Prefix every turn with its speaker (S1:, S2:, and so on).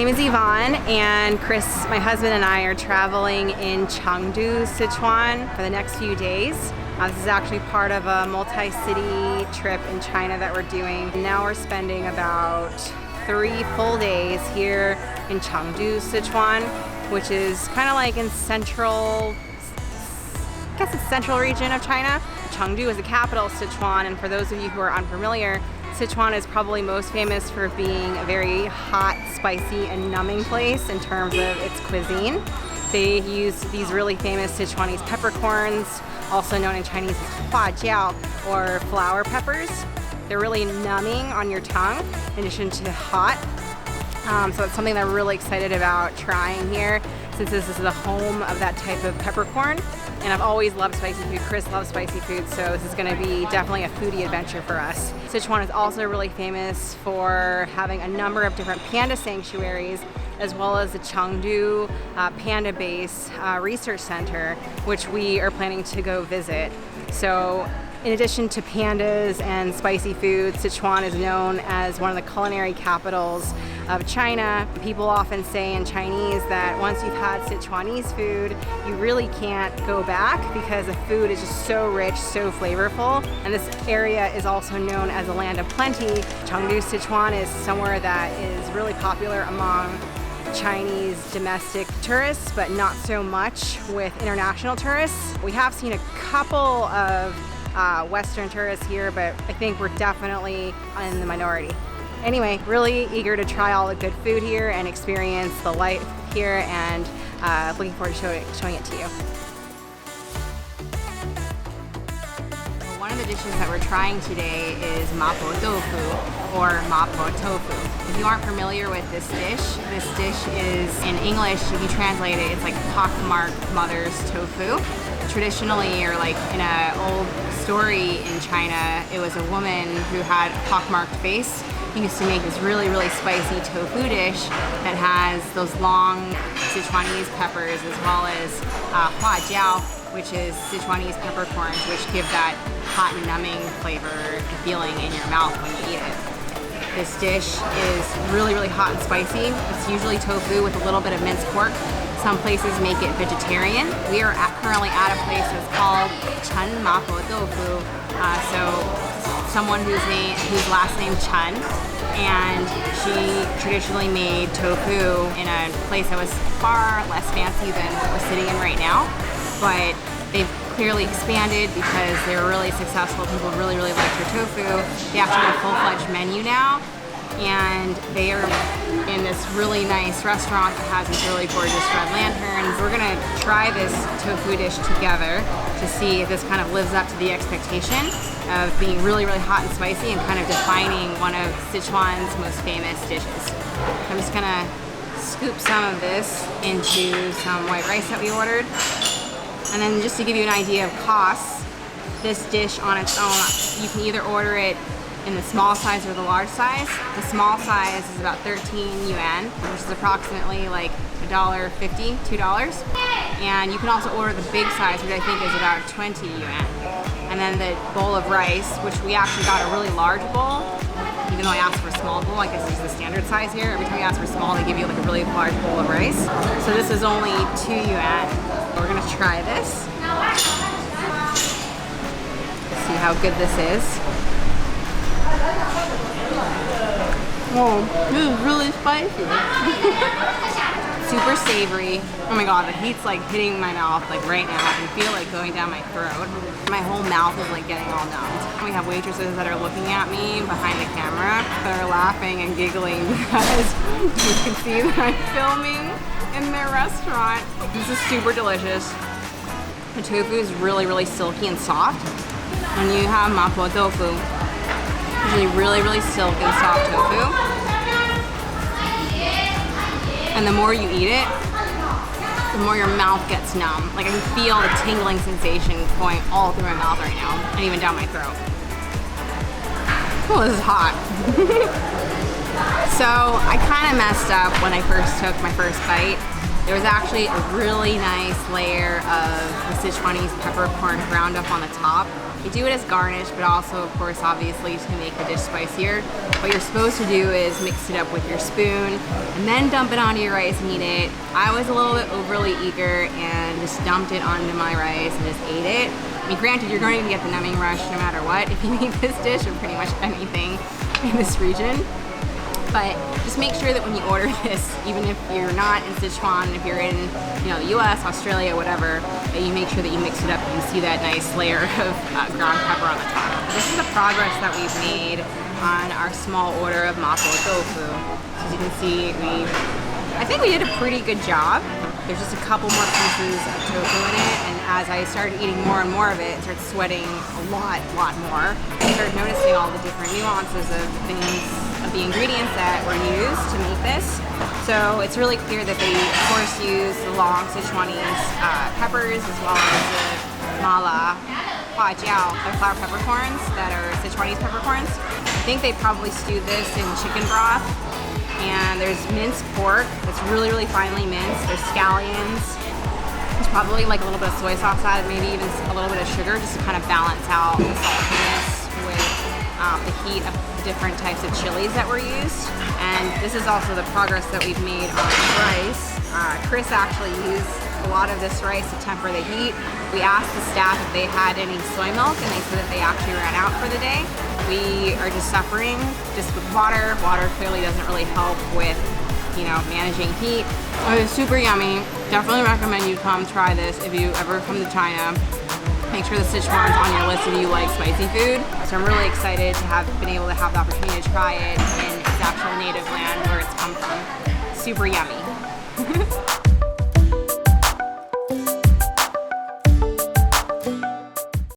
S1: name is Yvonne, and Chris, my husband, and I are traveling in Chengdu, Sichuan for the next few days. This is actually part of a multi-city trip in China that we're doing. Now we're spending about 3 full days here in Chengdu, Sichuan, which is kind of like in central, I guess it's central region of China. Chengdu is the capital of Sichuan, and for those of you who are unfamiliar, Sichuan is probably most famous for being a very hot, spicy, and numbing place in terms of its cuisine. They use these really famous Sichuanese peppercorns, also known in Chinese as huajiao, or flower peppers. They're really numbing on your tongue in addition to hot. So it's something that I'm really excited about trying here, since this is the home of that type of peppercorn. And I've always loved spicy food. Chris loves spicy food, so this is gonna be definitely a foodie adventure for us. Sichuan is also really famous for having a number of different panda sanctuaries, as well as the Chengdu Panda Base Research Center, which we are planning to go visit. So in addition to pandas and spicy food, Sichuan is known as one of the culinary capitals of China. People often say in Chinese that once you've had Sichuanese food, you really can't go back because the food is just so rich, so flavorful. And this area is also known as a land of plenty. Chengdu, Sichuan is somewhere that is really popular among Chinese domestic tourists, but not so much with international tourists. We have seen a couple of Western tourists here, but I think we're definitely in the minority. Anyway, really eager to try all the good food here and experience the life here, and looking forward to showing it to you. One of the dishes that we're trying today is Ma Po Doufu, or Ma Po Doufu. If you aren't familiar with this dish is, in English, if you translate it, it's like pockmarked mother's tofu. Traditionally, or like in an old story in China, it was a woman who had a pockmarked face. He used to make this really, really spicy tofu dish that has those long Sichuanese peppers, as well as huajiao, which is Sichuanese peppercorns, which give that hot and numbing flavor and feeling in your mouth when you eat it. This dish is really, really hot and spicy. It's usually tofu with a little bit of minced pork. Some places make it vegetarian. We are currently at a place that's called Chen Ma Po Doufu. So someone whose last name Chen, and she traditionally made tofu in a place that was far less fancy than what we're sitting in right now. But they've clearly expanded because they're really successful. People really, really like their tofu. They actually have a full-fledged menu now, and they are in this really nice restaurant that has these really gorgeous red lanterns. We're gonna try this tofu dish together to see if this kind of lives up to the expectation of being really, really hot and spicy and kind of defining one of Sichuan's most famous dishes. I'm just gonna scoop some of this into some white rice that we ordered. And then just to give you an idea of costs, this dish on its own, you can either order it in the small size or the large size. The small size is about 13 yuan, which is approximately like $1.50, $2. And you can also order the big size, which I think is about 20 yuan. And then the bowl of rice, which we actually got a really large bowl, even though I asked for a small bowl. I guess this is the standard size here. Every time you ask for small, they give you like a really large bowl of rice. So this is only 2 yuan. We're gonna try this. See how good this is. Oh, this is really spicy. Super savory. Oh my god, the heat's like hitting my mouth like right now. I can feel it going down my throat. My whole mouth is like getting all numbed. We have waitresses that are looking at me behind the camera that are laughing and giggling because you can see that I'm filming in their restaurant. This is super delicious. The tofu is really, really silky and soft. When you have Ma Po Doufu, usually really, really silky and soft tofu. And the more you eat it, the more your mouth gets numb. Like I can feel the tingling sensation going all through my mouth right now, and even down my throat. Oh, this is hot. So I kind of messed up when I first took my first bite. There was actually a really nice layer of the Sichuanese peppercorn ground up on the top. You do it as garnish, but also, of course, obviously to make the dish spicier. What you're supposed to do is mix it up with your spoon and then dump it onto your rice and eat it. I was a little bit overly eager and just dumped it onto my rice and just ate it. I mean, granted, you're going to get the numbing rush no matter what if you eat this dish or pretty much anything in this region. But just make sure that when you order this, even if you're not in Sichuan, if you're in, you know, the US, Australia, whatever, that you make sure that you mix it up and you see that nice layer of ground pepper on the top. This is the progress that we've made on our small order of Mapo Doufu. As you can see, I think we did a pretty good job. There's just a couple more pieces of tofu in it, and as I started eating more and more of it, I started sweating a lot more. I started noticing all the different nuances of the ingredients that were used to make this. So it's really clear that they, of course, use the long Sichuanese peppers as well as the mala, hua jiao, the flower peppercorns that are Sichuanese peppercorns. I think they probably stewed this in chicken broth. And there's minced pork that's really finely minced. There's scallions. There's probably like a little bit of soy sauce added, maybe even a little bit of sugar just to kind of balance out the saltiness with the heat of the different types of chilies that were used. And this is also the progress that we've made on the rice. Chris actually used a lot of this rice to temper the heat. We asked the staff if they had any soy milk, and they said that they actually ran out for the day. We are just suffering just with water. Water clearly doesn't really help with, you know, managing heat. It was super yummy. Definitely recommend you come try this if you ever come to China. Make sure the Sichuan's on your list if you like spicy food. So I'm really excited to have been able to have the opportunity to try it in its actual native land where it's come from. Super yummy.